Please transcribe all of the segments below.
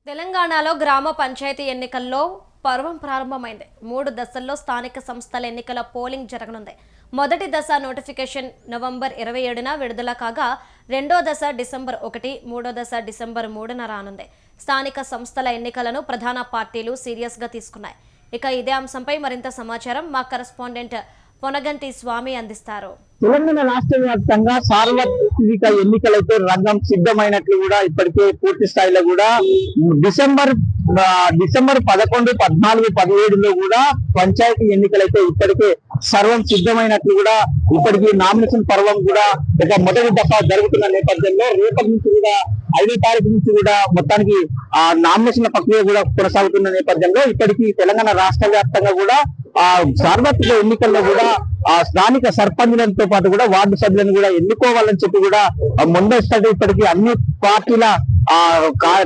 తెలంగాణలో గ్రామ పంచాయతీ ఎన్నికల్లో పర్వం ప్రారంభమైంది. 3 దశల్లో స్థానిక సంస్థల ఎన్నికల పోలింగ్ జరగనుంది. మొదటి దశ నోటిఫికేషన్ నవంబర్ 27న విడుదల కాగా, రెండో దశ డిసెంబర్ 1, మూడో దశ డిసెంబర్ 3న రానుంది. స్థానిక సంస్థల ఎన్నికలను ప్రధాన పార్టీలు సీరియస్గా తీసుకున్నాయి. ఇక ఇదే అంశంపై మరింత సమాచారం మా కరెస్పాండెంట్ పొనగంటి స్వామి అందిస్తారు. తెలంగాణ రాష్ట్ర వ్యాప్తంగా సార్వత్రిక ఎన్నికలైతే రంగం సిద్ధమైనట్లు కూడా ఇప్పటికే పూర్తి స్థాయిలో కూడా డిసెంబర్ 11, 14, 17లో కూడా పంచాయతీ ఎన్నికలైతే ఇప్పటికే సర్వం సిద్ధమైనట్లు కూడా ఇప్పటికీ నామినేషన్ పర్వం కూడా ఒక మొదటి దఫా జరుగుతున్న నేపథ్యంలో రేపటి నుంచి కూడా 5వ తారీఖు నుంచి కూడా మొత్తానికి ఆ నామినేషన్ల ప్రక్రియ కూడా కొనసాగుతున్న నేపథ్యంలో ఇప్పటికీ తెలంగాణ రాష్ట్ర వ్యాప్తంగా కూడా ఆ సార్వత్రిక ఎన్నికల్లో కూడా ఆ స్థానిక సర్పంచులతో పాటు కూడా వార్డు సభ్యులను కూడా ఎన్నుకోవాలని చెప్పి కూడా ముందస్తు ఇప్పటికీ అన్ని పార్టీల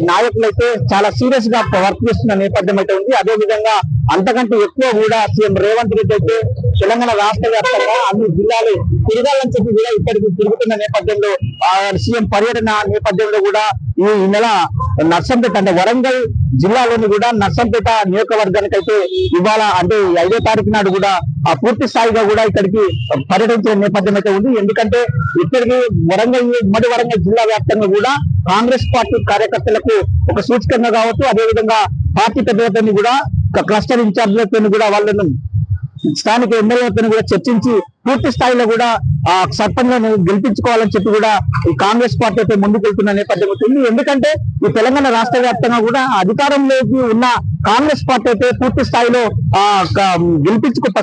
నాయకులైతే చాలా సీరియస్ గా వర్క్ చేస్తున్న నేపథ్యం అయితే ఉంది. అదే విధంగా అంతకంటే ఎక్కువ కూడా సీఎం రేవంత్ రెడ్డి అయితే తెలంగాణ రాష్ట్ర వ్యాప్తంగా అన్ని జిల్లాలు తిరగాలని చెప్పి కూడా ఇప్పటికి తిరుగుతున్న నేపథ్యంలో సీఎం పర్యటన నేపథ్యంలో కూడా ఈ నెల నర్సంపేట అంటే వరంగల్ జిల్లాలోని కూడా నర్సంపేట నియోజకవర్గానికి అయితే ఇవాళ అంటే 5వ తారీఖు నాడు కూడా ఆ పూర్తి స్థాయిగా కూడా ఇక్కడికి పర్యటించిన నేపథ్యం అయితే ఉంది. ఎందుకంటే ఇక్కడికి ఉమ్మడి వరంగల్ జిల్లా వ్యాప్తంగా కూడా కాంగ్రెస్ పార్టీ కార్యకర్తలకు ఒక సూచకంగా కావచ్చు, అదేవిధంగా పార్టీ పెద్దలతో కూడా క్లస్టర్ ఇన్ఛార్జ్లతో కూడా వాళ్ళను స్థానిక ఎమ్మెల్యేలతో కూడా చర్చించి పూర్తి స్థాయిలో కూడా ఆ సర్పంచ్లను గెలిపించుకోవాలని చెప్పి కూడా ఈ కాంగ్రెస్ పార్టీ అయితే ముందుకెళ్తున్న నేపథ్యం అవుతుంది. ఎందుకంటే ఈ తెలంగాణ రాష్ట్ర వ్యాప్తంగా కూడా అధికారంలోకి ఉన్న కాంగ్రెస్ పార్టీ అయితే పూర్తి స్థాయిలో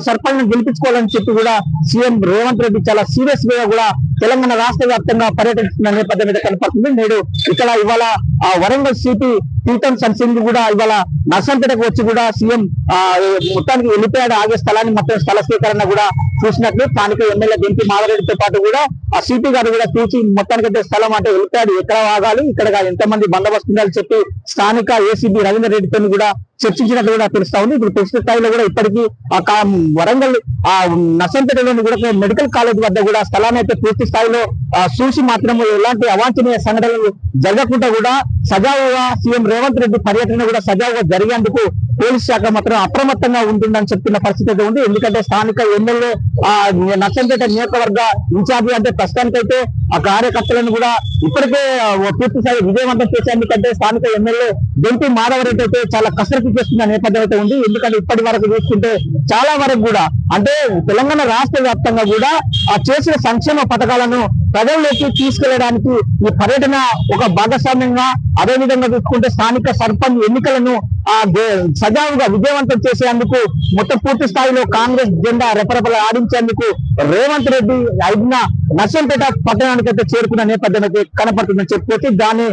సర్పంచ్ గెలిపించుకోవాలని చెప్పి కూడా సీఎం రేవంత్ రెడ్డి చాలా సీరియస్ గా కూడా తెలంగాణ రాష్ట్ర వ్యాప్తంగా పర్యటిస్తున్న నేపథ్యం మీద కనపడుతుంది. నేడు ఇక్కడ ఇవాళ ఆ వరంగల్ సిటీ తీర్థం సన్సింగ్ కూడా ఇవాళ నర్సంపేటకు వచ్చి కూడా సీఎం మొత్తానికి వెళ్ళిపోయాడు. ఆగే స్థలాన్ని మొత్తం స్థల స్వీకరణ కూడా చూసినట్లు స్థానిక ఎమ్మెల్యే ఎంపీ మాధవరెడ్డితో పాటు కూడా ఆ సిపి గారు కూడా చూసి మొత్తానికైతే స్థలం అంటే వెళ్ళిపోయాడు, ఎక్కడ ఆగాలి, ఇక్కడ ఎంతమంది బందోబస్తు ఉండాలని చెప్పి స్థానిక ఏసీబీ రవీందర్ రెడ్డితో కూడా చర్చించినట్లు కూడా తెలుస్తా ఉంది. ఇప్పుడు పూర్తి స్థాయిలో కూడా ఇప్పటికీ వరంగల్ నర్సంపేటలోని కూడా మెడికల్ కాలేజ్ వద్ద కూడా స్థలాన్ని అయితే పూర్తి స్థాయిలో చూసి మాత్రం ఎలాంటి అవాంఛనీయ సంఘటనలు జరగకుండా కూడా సజావుగా సీఎం రేవంత్ రెడ్డి పర్యటన కూడా సజావుగా జరిగేందుకు పోలీస్ శాఖ మాత్రం అప్రమత్తంగా ఉంటుందని చెప్తున్న పరిస్థితి అయితే ఉంది. ఎందుకంటే స్థానిక ఎమ్మెల్యే నర్సంపేట నియోజకవర్గ ఇన్ఛార్జి అంటే ప్రస్తుతానికైతే ఆ కార్యకర్తలను కూడా ఇప్పటికే పూర్తి స్థాయి విజయవంతం చేసేందుకంటే స్థానిక ఎమ్మెల్యే ఎంపీ మాధవరెడ్డి అయితే చాలా కసరత్తు చేస్తున్న నేపథ్యం అయితే ఉంది. ఎందుకంటే ఇప్పటి వరకు చూసుకుంటే చాలా వరకు కూడా అంటే తెలంగాణ రాష్ట్ర వ్యాప్తంగా కూడా ఆ చేసిన సంక్షేమ పథకాలను ప్రజల్లోకి తీసుకెళ్లడానికి ఈ పర్యటన ఒక భాగస్వామ్యంగా, అదే విధంగా చూసుకుంటే స్థానిక సర్పంచ్ ఎన్నికలను సజావుగా విజయవంతం చేసేందుకు మొత్తం పూర్తి స్థాయిలో కాంగ్రెస్ జెండా రెపరెపలు ఆడించేందుకు రేవంత్ రెడ్డి 5న నర్సంపేట పట్టణానికి అయితే చేరుకున్న నేపథ్యం అయితే కనపడుతుందని చెప్పుకోవచ్చు. దాన్ని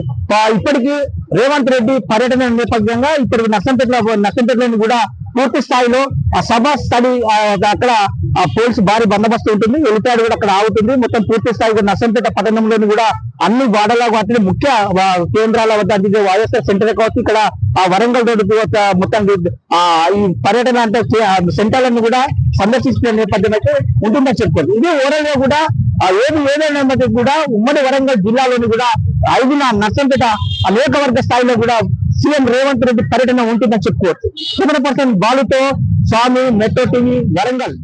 ఇప్పటికీ రేవంత్ రెడ్డి పర్యటన నేపథ్యంగా ఇప్పటికి నర్సంపేటలోని కూడా పూర్తి స్థాయిలో ఆ సభ స్థలి అక్కడ పోలీసు భారీ బందోబస్తు ఉంటుంది. వెళ్ళిపోయాడు కూడా అక్కడ ఆగుతుంది. మొత్తం పూర్తి స్థాయిలో నర్సంపేట పట్టణంలోని కూడా అన్ని వాడల వాటిని ముఖ్య కేంద్రాల వద్ద వైఎస్ఆర్ సెంటర్ కావచ్చు, ఇక్కడ ఆ వరంగల్ రోడ్డు మొత్తం ఈ పర్యటన అంటే సెంటర్లను కూడా సందర్శించిన నేపథ్యం అయితే ఉంటుందని చెప్పుకోవచ్చు. ఇది ఓవరాల్ గా కూడా ఏదైనా కూడా ఉమ్మడి వరంగల్ జిల్లాలోని కూడా 5న నర్సంపేట నియోజకవర్గ స్థాయిలో కూడా సీఎం రేవంత్ రెడ్డి పర్యటన ఉంటుందని చెప్పుకోవచ్చు. 100% బాలుతో స్వామి, మెట్రో టీవీ, వరంగల్.